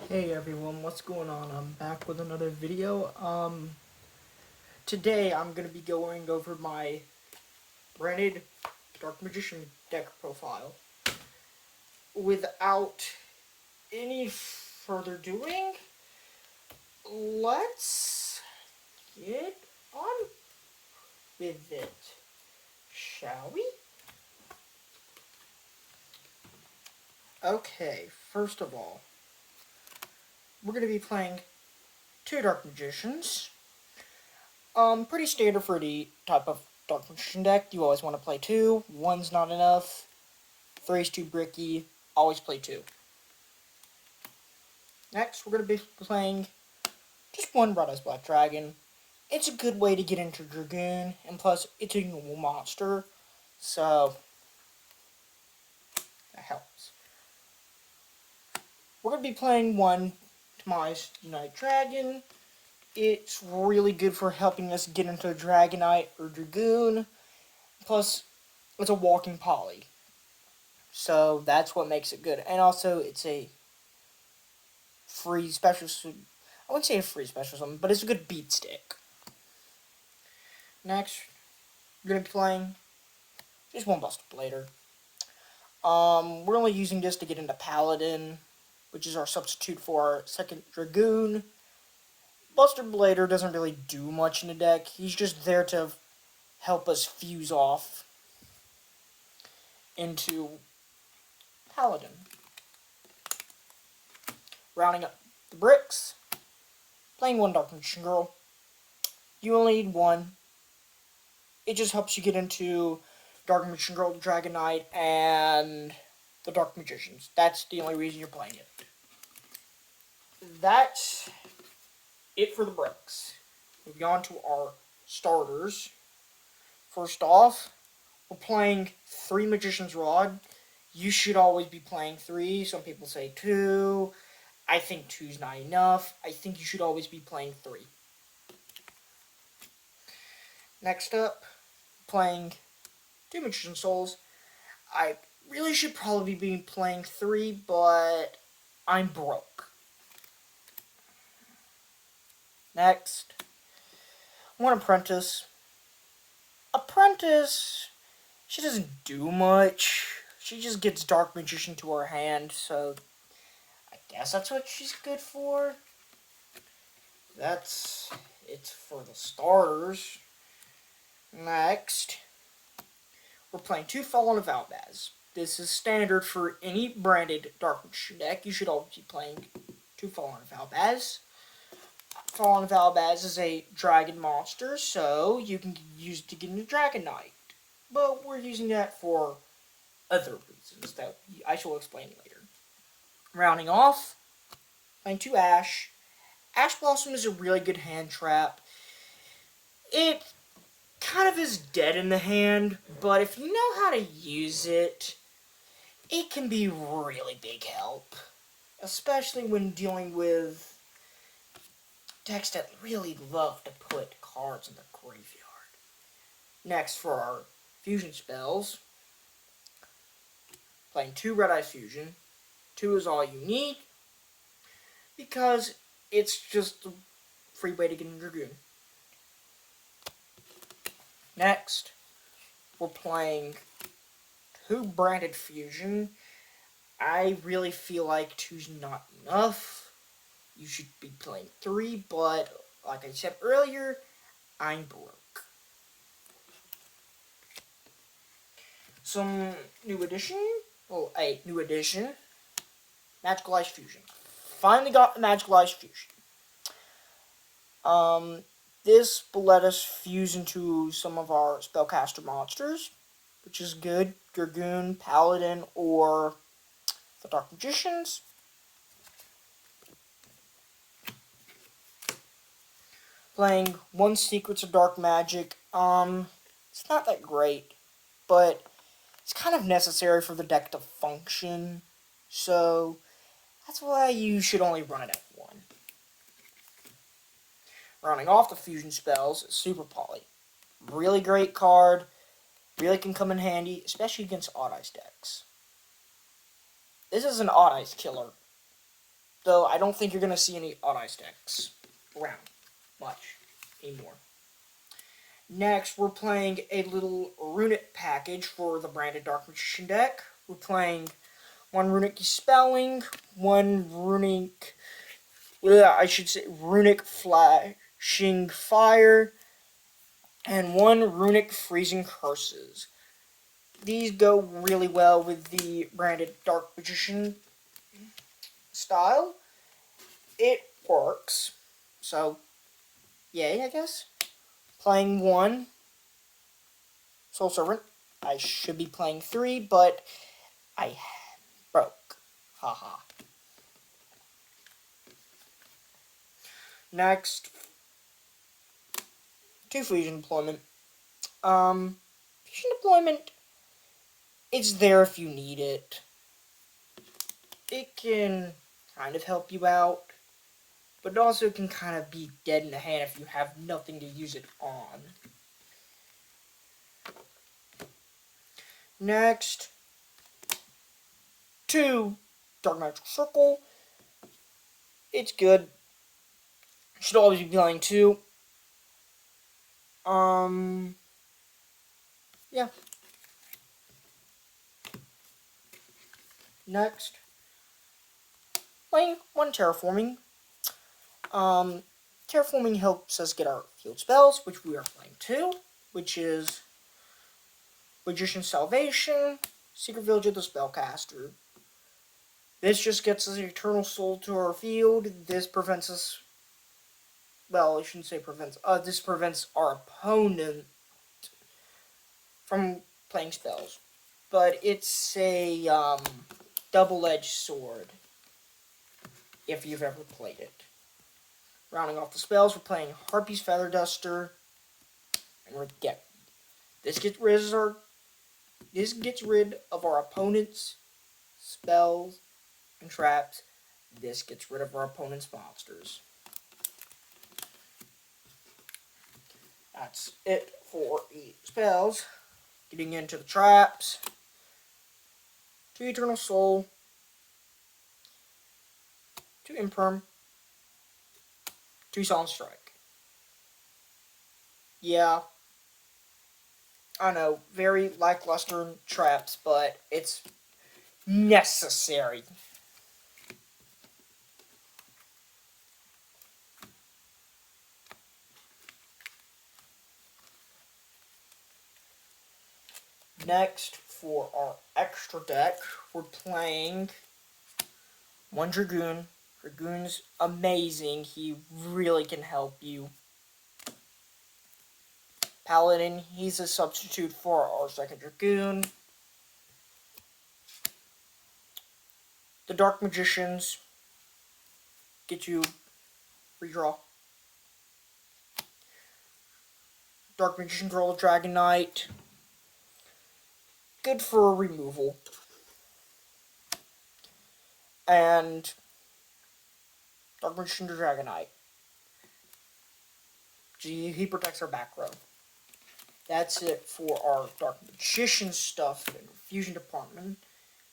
Hey everyone, what's going on? I'm back with another video. Today I'm gonna be going over my branded Dark Magician deck profile. Without any further doing, let's get on with it, shall we? Okay, first of all, we're gonna be playing two Dark Magicians. Pretty standard for the type of Dark Magician deck. You always want to play two. One's not enough. Three's too bricky. Always play two. Next, we're going to be playing just one Red Eyes Black Dragon. It's a good way to get into Dragoon, and plus, it's a normal monster, so that helps. We're going to be playing one Tamiya's Unite Dragon. It's really good for helping us get into Dragonite or Dragoon. Plus, it's a walking poly. So that's what makes it good. And also, it's a free special. I wouldn't say a free special summon, but it's a good beat stick. Next, we're going to be playing just one Buster Blader. We're only using this to get into Paladin, which is our substitute for our second Dragoon. Buster Blader doesn't really do much in the deck. He's just there to help us fuse off into Paladin. Rounding up the bricks, playing one Dark Magician Girl. You only need one. It just helps you get into Dark Magician Girl, Dragonite, and the Dark Magicians. That's the only reason you're playing it. That's it for the bricks. Moving on to our starters. First off, we're playing 3 Magician's Rod. You should always be playing 3. Some people say 2. I think 2's not enough. I think you should always be playing 3. Next up, playing 2 Magician Souls. I really should probably be playing 3, but I'm broke. Next, 1 Apprentice. Apprentice, she doesn't do much. She just gets Dark Magician to her hand, so I guess that's what she's good for. That's it for the starters. Next, we're playing 2 Fallen of Albaz. This is standard for any branded Dark Magician deck. You should always be playing 2 Fallen of Albaz. Fallen of Albaz is a dragon monster, so you can use it to get into Dragonite. But we're using that for other reasons that I shall explain later. Rounding off, playing 2 Ash. Ash Blossom is a really good hand trap. It kind of is dead in the hand, but if you know how to use it, it can be really big help. Especially when dealing with decks that really love to put cards in the graveyard. Next, for our fusion spells, playing 2 Red Eye Fusion. 2 is all you need, because it's just a free way to get in Dragoon. Next, we're playing 2 Branded Fusion. I really feel like 2's not enough. You should be playing 3, but like I said earlier, I'm broke. Some new edition. Oh, a new edition. Magical Ice Fusion. Finally got the Magical Ice Fusion. This will let us fuse into some of our spellcaster monsters, which is good. Dragoon, Paladin, or the Dark Magicians. Playing 1 Secrets of Dark Magic. It's not that great, but it's kind of necessary for the deck to function, so that's why you should only run it at 1. Rounding off the fusion spells, Super Poly. Really great card, really can come in handy, especially against Odd Eyes decks. This is an Odd Eyes killer. though I don't think you're going to see any Odd Eyes decks around much anymore. Next, we're playing a little runic package for the Branded Dark Magician deck. We're playing one runic dispelling, one runic, runic flashing fire, and one runic freezing curses. These go really well with the Branded Dark Magician style. It works, so yay, I guess. Playing one Soul Servant. I should be playing 3, but I broke. Haha. Next, 2 Fusion Deployment. Fusion Deployment, it's there if you need it. It can kind of help you out, but it also can kind of be dead in the hand if you have nothing to use it on. Next, 2 Dark Magical Circle. It's good. Should always be playing 2. Yeah. Next, playing 1 Terraforming. Terraforming helps us get our field spells, which we are playing 2, which is Magician's Salvation, Secret Village of the Spellcaster. This just gets us Eternal Soul to our field. This prevents us, well, I shouldn't say prevents, this prevents our opponent from playing spells. But it's a, double-edged sword, if you've ever played it. Rounding off the spells, we're playing Harpy's Feather Duster, and this gets rid of our opponent's spells and traps. This gets rid of our opponent's monsters. That's it for the spells. Getting into the traps. 2 Eternal Soul. 2 Imperm. 2 Solemn Strike. Yeah. I know, very lackluster traps, but it's necessary. Next, for our extra deck, we're playing 1 Dragoon. Dragoon's amazing. He really can help you. Paladin, he's a substitute for our 2nd Dragoon. The Dark Magicians get you redraw. Dark Magician Girl, Dragon Knight. Good for removal. And Dark Magician Dragon Knight. He protects our back row. That's it for our Dark Magician stuff in Fusion Department.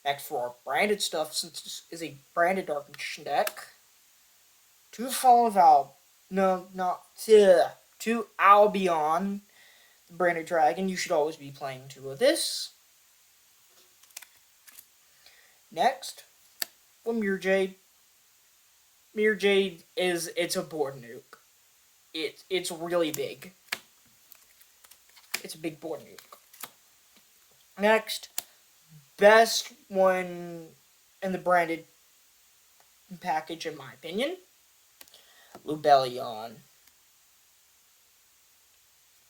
Next for our branded stuff, since this is a branded Dark Magician deck. 2 Fallen Val. No, not 2 Albion. The branded dragon. You should always be playing 2 of this. Next, well, Mirror Jade. Mirror Jade it's a board nuke. It's really big. It's a big board nuke. Next, best one in the branded package, in my opinion, Lubellion.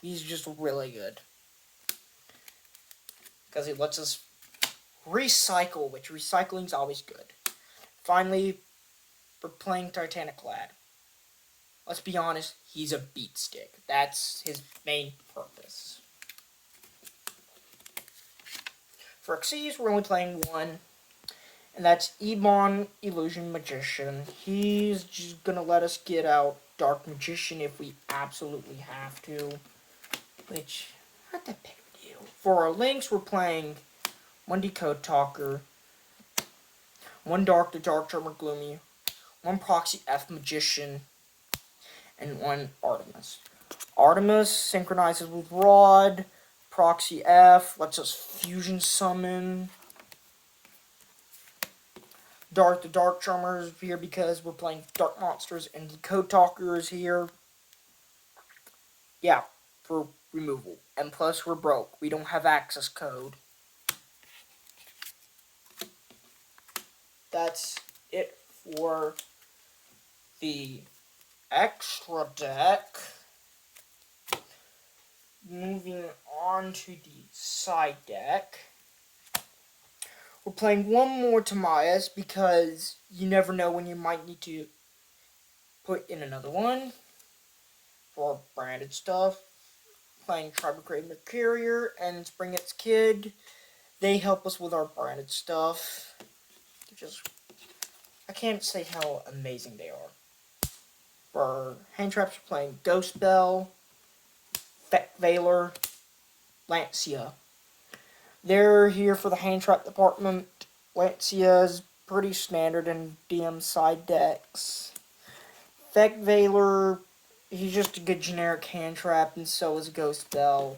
He's just really good. Because he lets us recycle, which recycling's always good. Finally, we're playing Titaniclad. Let's be honest, he's a beat stick. That's his main purpose. For Xyz, we're only playing 1, and that's Ebon Illusion Magician. He's just gonna let us get out Dark Magician if we absolutely have to, which, not that big a deal. For our links, we're playing 1 Decode Talker, 1 Dark the Dark Charmer Gloomy, one Proxy F Magician, and one Artemis. Artemis synchronizes with Rod. Proxy F lets us fusion summon. Dark the Dark Charmer is here because we're playing Dark Monsters, and the Code Talker is here. Yeah, for removal. And plus, we're broke. We don't have access code. That's it for the extra deck. Moving on to the side deck. We're playing one more Timaeus because you never know when you might need to put in another one for branded stuff. Playing Tribal Grade Mercurier and Spring Its Kid. They help us with our branded stuff. I can't say how amazing they are. For hand traps, we're playing Ghost Bell, Feck Veiler, Lancia. They're here for the hand trap department. Lancia is pretty standard in DM side decks. Feck Veiler, he's just a good generic hand trap, and so is Ghost Bell.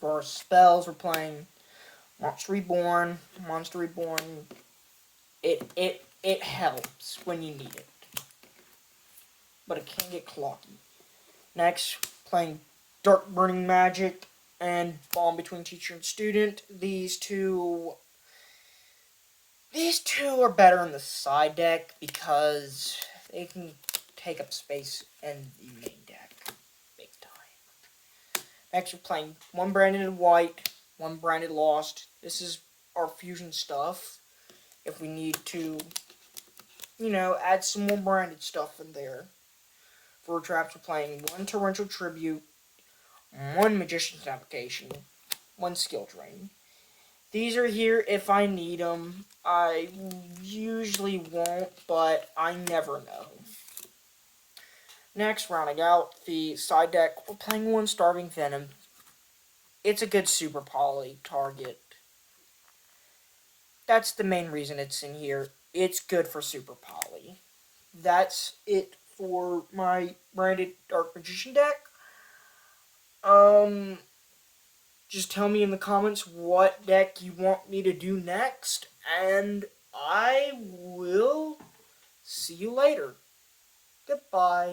For our spells, we're playing Monster Reborn. Monster Reborn, it helps when you need it, but it can get clocky. Next, playing Dark Burning Magic and Bond Between Teacher and Student. These two are better in the side deck because they can take up space in the main deck big time. Next, we're playing one branded White, one branded Lost. This is our fusion stuff. If we need to, add some more branded stuff in there. For traps, we're playing one Torrential Tribute, one Magician's Application, one Skill Drain. These are here if I need them. I usually won't, but I never know. Next, rounding out the side deck, we're playing one Starving Venom. It's a good Super Poly target. That's the main reason it's in here. It's good for Super Poly. That's it for my branded Dark Magician deck. Just tell me in the comments what deck you want me to do next, and I will see you later. Goodbye.